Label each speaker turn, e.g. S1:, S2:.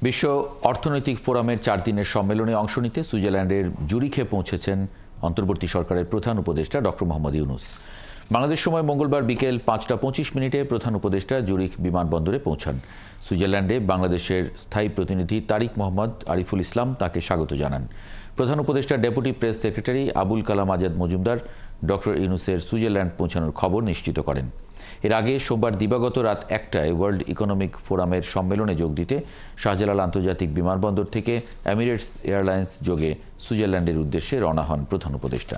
S1: বিশ্ব অর্থনৈতিক ফোরামের 4 দিনের সম্মেলনে অংশ নিতে সুইজারল্যান্ডের জুরিখে পৌঁছেছেন অন্তর্বর্তী সরকারের প্রধান উপদেষ্টা ডক্টর মোহাম্মদ ইউনূস। বাংলাদেশ সময় মঙ্গলবার বিকেল 5:25 প্রধান উপদেষ্টা জুরিখ বিমানবন্দরে পৌঁছান। সুইজারল্যান্ডে বাংলাদেশের স্থায়ী প্রতিনিধি তারিক মোহাম্মদ আরিফুল ইসলাম তাকে স্বাগত জানান। প্রধান উপদেষ্টার deputy press secretary Abul Kalam Azad Majumdar doctor ইউনূসের Switzerland পৌঁছানোর খবর নিশ্চিত করেন। এর আগে সোমবার দিবাগত রাত 1টায় ওয়ার্ল্ড ইকোনমিক ফোরামের সম্মেলনে যোগ দিতে শাহজালাল আন্তর্জাতিক বিমানবন্দর থেকে এমিরেটস এয়ারলাইন্স যোগে সুইজারল্যান্ডের উদ্দেশ্যে রওনা হন প্রধান উপদেষ্টা।